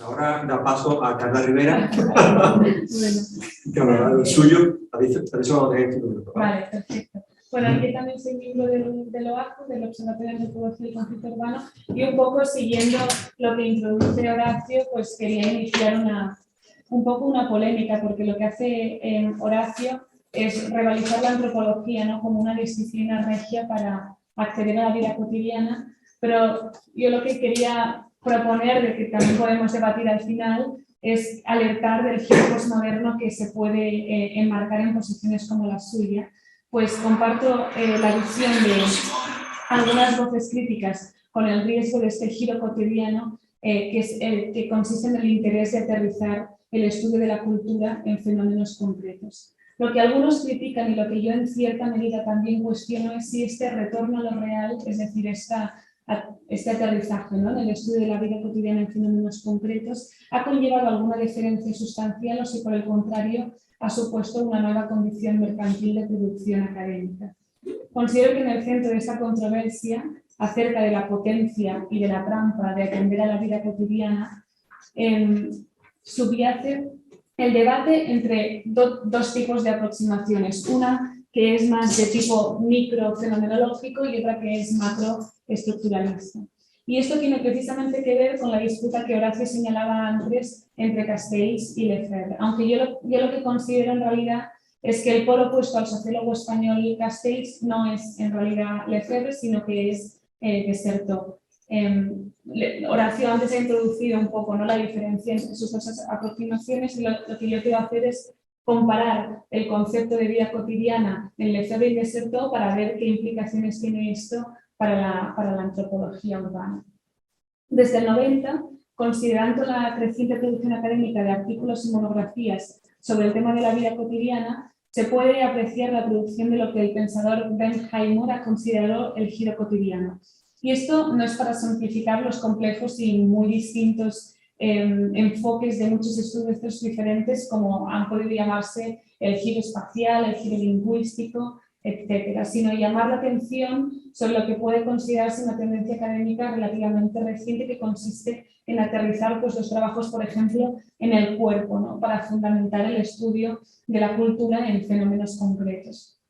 Ahora da paso a Carla Rivera, Bueno. que hablará del suyo. Aviso vamos a tener 5 minutos. Vale, perfecto. Bueno, yo también soy miembro del OACU, del Observatorio de Antropología y Conflicto Urbano, y un poco siguiendo lo que introduce Horacio, pues quería iniciar un poco una polémica, porque lo que hace Horacio es revalorizar la antropología, ¿no?, como una disciplina regia para acceder a la vida cotidiana, pero yo lo que quería proponer, de que también podemos debatir al final, es alertar del giro postmoderno que se puede enmarcar en posiciones como la suya. Pues comparto la visión de algunas voces críticas con el riesgo de este giro cotidiano que es el que consiste en el interés de aterrizar el estudio de la cultura en fenómenos concretos. Lo que algunos critican y lo que yo en cierta medida también cuestiono es si este retorno a lo real, es decir, este aterrizaje, ¿no?, en el estudio de la vida cotidiana en fenómenos concretos, ha conllevado alguna diferencia sustancial o si por el contrario ha supuesto una nueva condición mercantil de producción académica. Considero que en el centro de esta controversia acerca de la potencia y de la trampa de atender a la vida cotidiana subyace el debate entre dos tipos de aproximaciones, una que es más de tipo microfenomenológico y otra que es macroestructuralista. Y esto tiene precisamente que ver con la disputa que Horacio señalaba antes entre Castells y Lefebvre, aunque yo lo que considero en realidad es que el polo opuesto al sociólogo español Castells no es en realidad Lefebvre, sino que es Dessertó. Horacio antes ha introducido un poco, ¿no?, la diferencia entre sus dos aproximaciones, y lo que yo quiero hacer es comparar el concepto de vida cotidiana en Lefebvre y Dessertó para ver qué implicaciones tiene esto para la antropología urbana. Desde el 90, considerando la creciente producción académica de artículos y monografías sobre el tema de la vida cotidiana, se puede apreciar la producción de lo que el pensador Ben Haymor ha considerado el giro cotidiano. Y esto no es para simplificar los complejos y muy distintos enfoques de muchos estudios diferentes, como han podido llamarse el giro espacial, el giro lingüístico, etcétera, sino llamar la atención sobre lo que puede considerarse una tendencia académica relativamente reciente que consiste en aterrizar pues, los trabajos, por ejemplo, en el cuerpo, ¿no?, para fundamentar el estudio de la cultura en fenómenos concretos.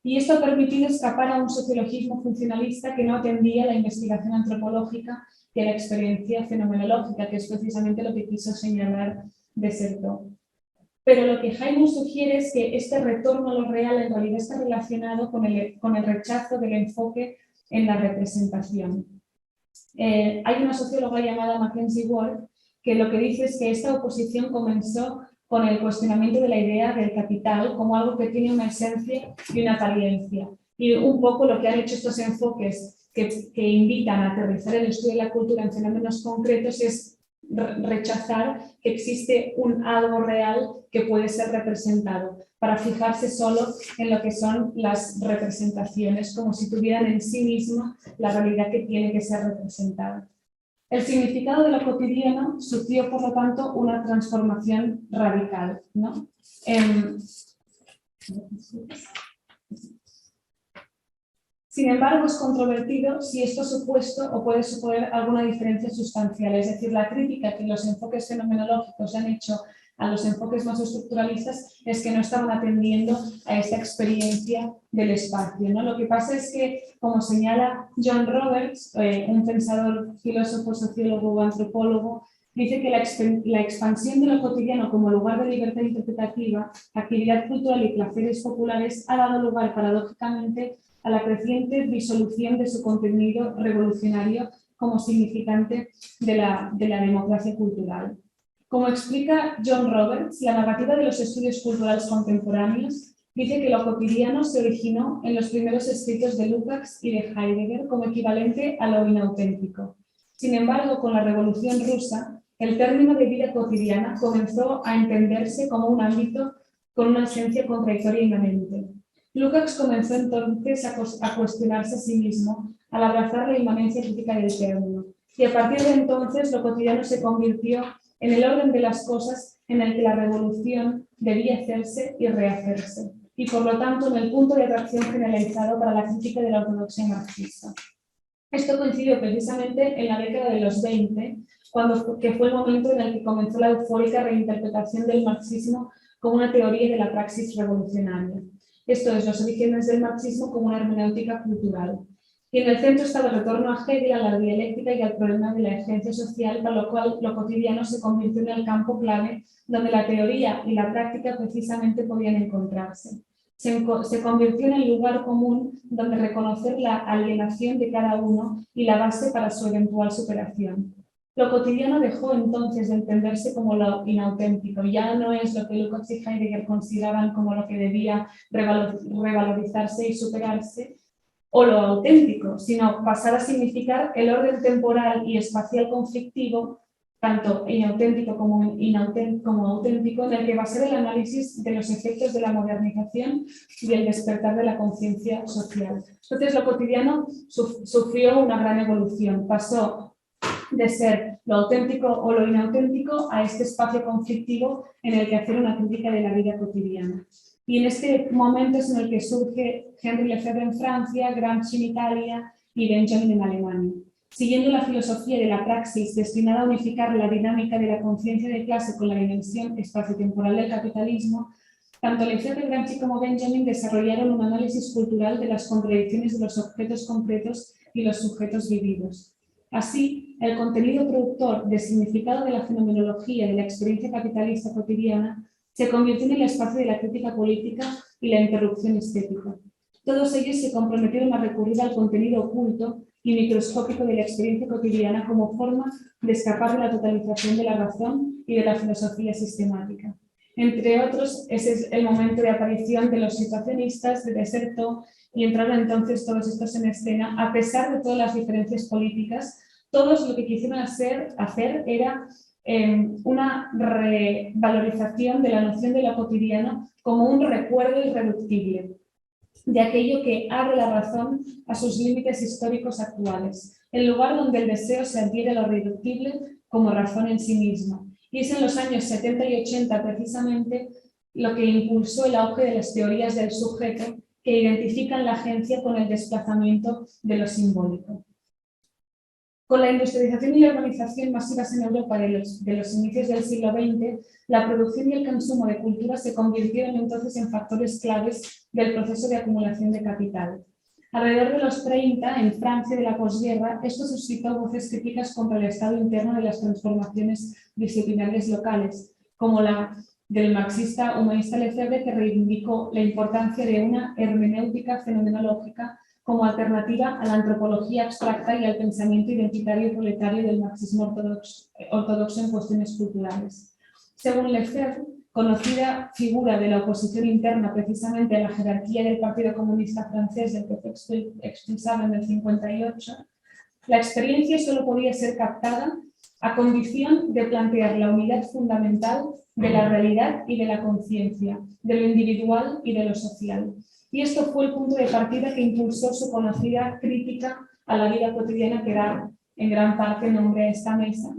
Y esto ha permitido escapar a un sociologismo funcionalista que no atendía a la investigación antropológica y a la experiencia fenomenológica, que es precisamente lo que quiso señalar Dessertó. Pero lo que Haymor sugiere es que este retorno a lo real en realidad está relacionado con el rechazo del enfoque en la representación. Hay una socióloga llamada Mackenzie Ward que lo que dice es que esta oposición comenzó con el cuestionamiento de la idea del capital como algo que tiene una esencia y una apariencia. Y un poco lo que han hecho estos enfoques que invitan a aterrizar el estudio de la cultura en fenómenos concretos es rechazar que existe un algo real que puede ser representado, para fijarse solo en lo que son las representaciones, como si tuvieran en sí misma la realidad que tiene que ser representada. El significado de lo cotidiano sufrió, por lo tanto, una transformación radical, ¿no? Sin embargo, es controvertido si esto ha supuesto o puede suponer alguna diferencia sustancial, es decir, la crítica que los enfoques fenomenológicos han hecho a los enfoques más estructuralistas es que no estaban atendiendo a esta experiencia del espacio, ¿no? Lo que pasa es que, como señala John Roberts, un pensador, filósofo, sociólogo o antropólogo, dice que la expansión de lo cotidiano como lugar de libertad interpretativa, actividad cultural y placeres populares ha dado lugar paradójicamente a la creciente disolución de su contenido revolucionario como significante de la democracia cultural. Como explica John Roberts, la narrativa de los estudios culturales contemporáneos dice que lo cotidiano se originó en los primeros escritos de Lukács y de Heidegger como equivalente a lo inauténtico. Sin embargo, con la Revolución Rusa, el término de vida cotidiana comenzó a entenderse como un ámbito con una esencia contradictoria inmanente. Lukács comenzó entonces a cuestionarse a sí mismo al abrazar la inmanencia crítica del término, y a partir de entonces lo cotidiano se convirtió en el orden de las cosas en el que la revolución debía hacerse y rehacerse, y por lo tanto en el punto de atracción generalizado para la crítica de la ortodoxia marxista. Esto coincidió precisamente en la década de los 20, que fue el momento en el que comenzó la eufórica reinterpretación del marxismo como una teoría de la praxis revolucionaria. Esto es, los orígenes del marxismo como una hermenéutica cultural. Y en el centro estaba el retorno a Hegel, a la dialéctica y al problema de la agencia social, para lo cual lo cotidiano se convirtió en el campo clave donde la teoría y la práctica precisamente podían encontrarse. Se convirtió en el lugar común donde reconocer la alienación de cada uno y la base para su eventual superación. Lo cotidiano dejó entonces de entenderse como lo inauténtico, ya no es lo que Lukács y Heidegger consideraban como lo que debía revalorizarse y superarse, o lo auténtico, sino pasar a significar el orden temporal y espacial conflictivo, tanto inauténtico como auténtico, en el que basar el análisis de los efectos de la modernización y el despertar de la conciencia social. Entonces, lo cotidiano sufrió una gran evolución, pasó de ser lo auténtico o lo inauténtico a este espacio conflictivo en el que hacer una crítica de la vida cotidiana. Y en este momento es en el que surge Henri Lefebvre en Francia, Gramsci en Italia y Benjamin en Alemania. Siguiendo la filosofía de la praxis destinada a unificar la dinámica de la conciencia de clase con la dimensión espaciotemporal del capitalismo, tanto Lefebvre, Gramsci como Benjamin desarrollaron un análisis cultural de las contradicciones de los objetos concretos y los sujetos vividos. Así, el contenido productor de significado de la fenomenología de la experiencia capitalista cotidiana se convirtió en el espacio de la crítica política y la interrupción estética. Todos ellos se comprometieron a recurrir al contenido oculto y microscópico de la experiencia cotidiana como forma de escapar de la totalización de la razón y de la filosofía sistemática. Entre otros, ese es el momento de aparición de los situacionistas, de Deserto, y entraron entonces todos estos en escena, a pesar de todas las diferencias políticas. Todos lo que quisieron hacer era una revalorización de la noción de lo cotidiano como un recuerdo irreductible de aquello que abre la razón a sus límites históricos actuales, el lugar donde el deseo se adhiere a lo irreductible como razón en sí mismo. Y es en los años 70 y 80 precisamente lo que impulsó el auge de las teorías del sujeto que identifican la agencia con el desplazamiento de lo simbólico. Con la industrialización y la urbanización masivas en Europa de los inicios del siglo XX, la producción y el consumo de cultura se convirtieron entonces en factores claves del proceso de acumulación de capital. Alrededor de los 30, en Francia de la posguerra, esto suscitó voces críticas contra el estado interno de las transformaciones disciplinarias locales, como la del marxista humanista Lefebvre, que reivindicó la importancia de una hermenéutica fenomenológica como alternativa a la antropología abstracta y al pensamiento identitario proletario del marxismo ortodoxo en cuestiones culturales. Según Lefebvre, conocida figura de la oposición interna precisamente a la jerarquía del Partido Comunista Francés del que fue expulsado en el 58, la experiencia solo podía ser captada a condición de plantear la unidad fundamental de la realidad y de la conciencia, de lo individual y de lo social. Y esto fue el punto de partida que impulsó su conocida crítica a la vida cotidiana, que da en gran parte nombre a esta mesa,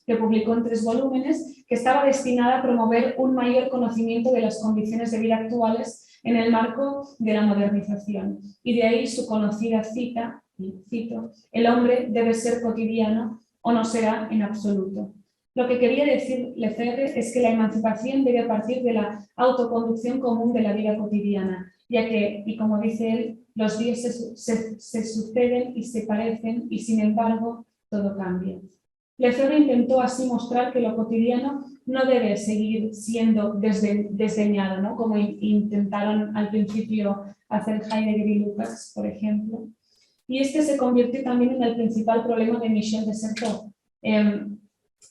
que publicó en 3 volúmenes, que estaba destinada a promover un mayor conocimiento de las condiciones de vida actuales en el marco de la modernización. Y de ahí su conocida cita, y cito: el hombre debe ser cotidiano o no será en absoluto. Lo que quería decir Lefebvre es que la emancipación debe partir de la autoconducción común de la vida cotidiana, ya que, y como dice él, los días se suceden y se parecen y sin embargo todo cambia. Lefebvre intentó así mostrar que lo cotidiano no debe seguir siendo desdeñado, ¿no? Como intentaron al principio hacer Heidegger y Lukács, por ejemplo. Y este se convirtió también en el principal problema de Michel Desertot.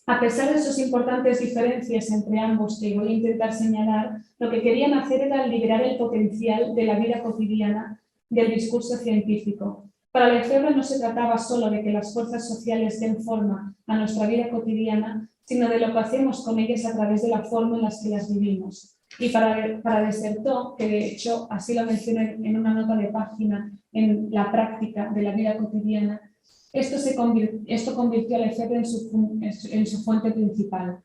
A pesar de sus importantes diferencias entre ambos, que voy a intentar señalar, lo que querían hacer era liberar el potencial de la vida cotidiana del discurso científico. Para Lefebvre no se trataba solo de que las fuerzas sociales den forma a nuestra vida cotidiana, sino de lo que hacemos con ellas a través de la forma en la que las vivimos. Y para Desertot, que de hecho así lo mencioné en una nota de página en la práctica de la vida cotidiana, esto convirtió a Lefebvre en su fuente principal.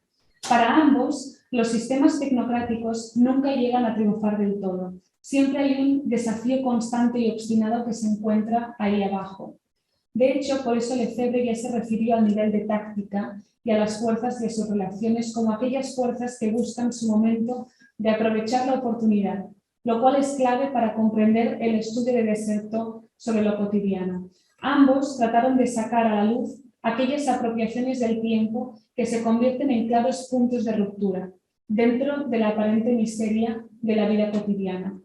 Para ambos, los sistemas tecnocráticos nunca llegan a triunfar del todo. Siempre hay un desafío constante y obstinado que se encuentra ahí abajo. De hecho, por eso Lefebvre ya se refirió al nivel de táctica y a las fuerzas de sus relaciones como aquellas fuerzas que buscan su momento de aprovechar la oportunidad, lo cual es clave para comprender el estudio de Dessertaux sobre lo cotidiano. Ambos trataron de sacar a la luz aquellas apropiaciones del tiempo que se convierten en claros puntos de ruptura dentro de la aparente miseria de la vida cotidiana.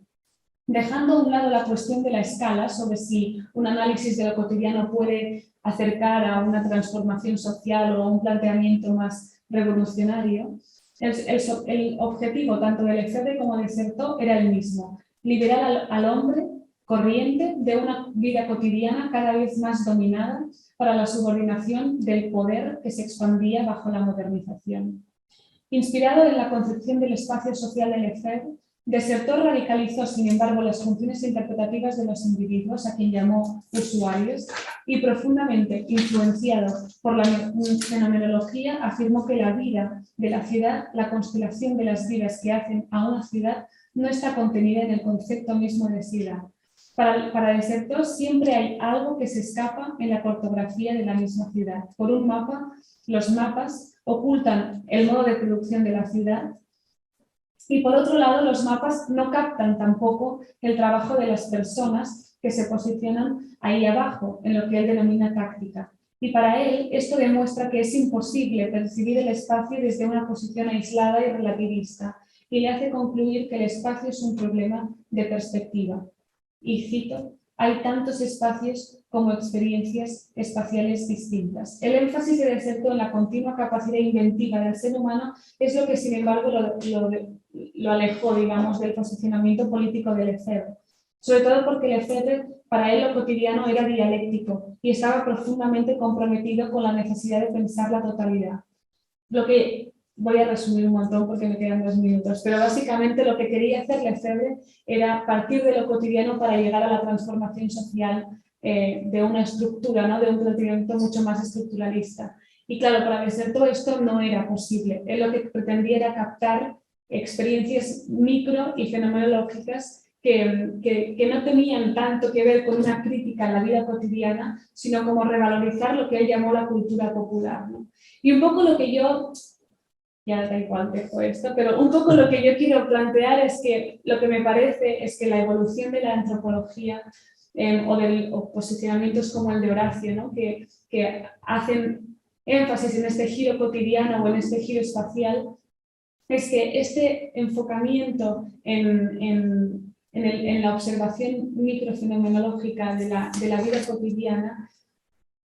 Dejando a un lado la cuestión de la escala sobre si un análisis de lo cotidiano puede acercar a una transformación social o a un planteamiento más revolucionario, el objetivo tanto de Lefebvre como de Dessertaux era el mismo: liberar al hombre corriente de una vida cotidiana cada vez más dominada para la subordinación del poder que se expandía bajo la modernización. Inspirado en la concepción del espacio social de Lefebvre, Dessertaux radicalizó, sin embargo, las funciones interpretativas de los individuos, a quien llamó usuarios, y profundamente influenciado por la fenomenología, afirmó que la vida de la ciudad, la constelación de las vidas que hacen a una ciudad, no está contenida en el concepto mismo de ciudad. Para Dessertaux siempre hay algo que se escapa en la cartografía de la misma ciudad. Por un mapa, los mapas ocultan el modo de producción de la ciudad, y por otro lado los mapas no captan tampoco el trabajo de las personas que se posicionan ahí abajo, en lo que él denomina táctica. Y para él esto demuestra que es imposible percibir el espacio desde una posición aislada y relativista, y le hace concluir que el espacio es un problema de perspectiva. Y cito: hay tantos espacios como experiencias espaciales distintas. El énfasis de Dessertaux en la continua capacidad inventiva del ser humano es lo que, sin embargo, lo alejó, digamos, del posicionamiento político de Lefebvre. Sobre todo porque Lefebvre, para él, lo cotidiano era dialéctico y estaba profundamente comprometido con la necesidad de pensar la totalidad. Lo que voy a resumir un montón porque me quedan 2 minutos, pero básicamente lo que quería hacer Lefebvre era partir de lo cotidiano para llegar a la transformación social de una estructura, ¿no? De un planteamiento mucho más estructuralista. Y claro, para Dessertaux esto no era posible. Él lo que pretendía era captar experiencias micro y fenomenológicas que no tenían tanto que ver con una crítica a la vida cotidiana, sino como revalorizar lo que él llamó la cultura popular, ¿no? Y un poco lo que yo, ya da igual, dejo esto, pero un poco lo que yo quiero plantear es que lo que me parece es que la evolución de la antropología o posicionamientos como el de Horacio, ¿no? que hacen énfasis en este giro cotidiano o en este giro espacial, es que este enfocamiento en la observación microfenomenológica de la vida cotidiana,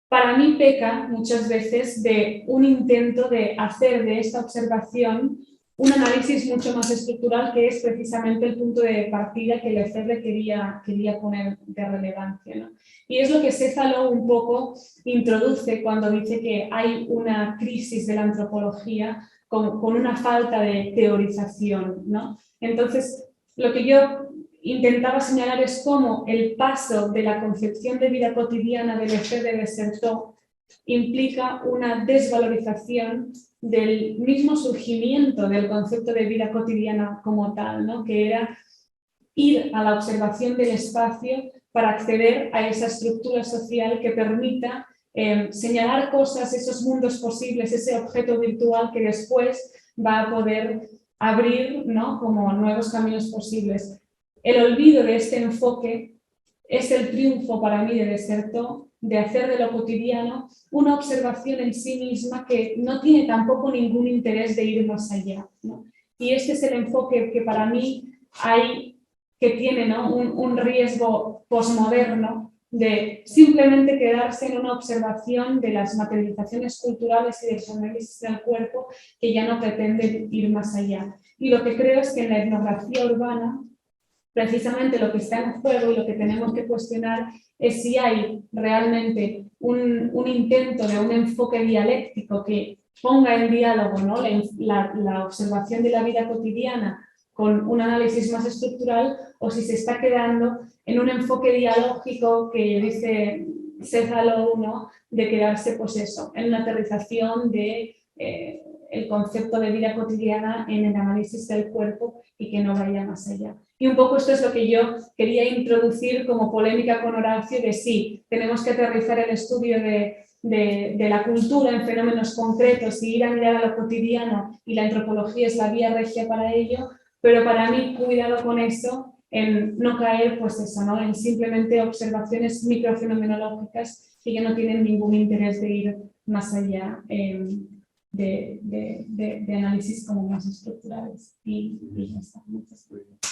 para mí peca muchas veces de un intento de hacer de esta observación un análisis mucho más estructural, que es precisamente el punto de partida que Lefebvre quería poner de relevancia, ¿no? Y es lo que Cézalo un poco introduce cuando dice que hay una crisis de la antropología con una falta de teorización, ¿no? Entonces, lo que yo intentaba señalar es cómo el paso de la concepción de vida cotidiana de Lefebvre de Dessertaux implica una desvalorización del mismo surgimiento del concepto de vida cotidiana como tal, ¿no? Que era ir a la observación del espacio para acceder a esa estructura social que permita señalar cosas, esos mundos posibles, ese objeto virtual que después va a poder abrir, ¿no? Como nuevos caminos posibles. El olvido de este enfoque es el triunfo para mí de Dessertaux, de hacer de lo cotidiano una observación en sí misma que no tiene tampoco ningún interés de ir más allá, ¿no? Y este es el enfoque que para mí tiene, ¿no? un riesgo posmoderno de simplemente quedarse en una observación de las materializaciones culturales y de los análisis del cuerpo que ya no pretenden ir más allá. Y lo que creo es que en la etnografía urbana, precisamente lo que está en juego y lo que tenemos que cuestionar es si hay realmente un intento de un enfoque dialéctico que ponga en diálogo, ¿no? la observación de la vida cotidiana con un análisis más estructural, o si se está quedando en un enfoque dialógico que dice Cézalo, ¿no? De quedarse, pues eso, en una aterrización de el concepto de vida cotidiana en el análisis del cuerpo y que no vaya más allá. Y un poco esto es lo que yo quería introducir como polémica con Horacio, de sí, tenemos que aterrizar el estudio de la cultura en fenómenos concretos y ir a mirar a lo cotidiano, y la antropología es la vía regia para ello, pero para mí cuidado con eso, en no caer pues eso, ¿no? En simplemente observaciones microfenomenológicas que ya no tienen ningún interés de ir más allá de análisis como más estructurales. Y ya está. Muchas gracias.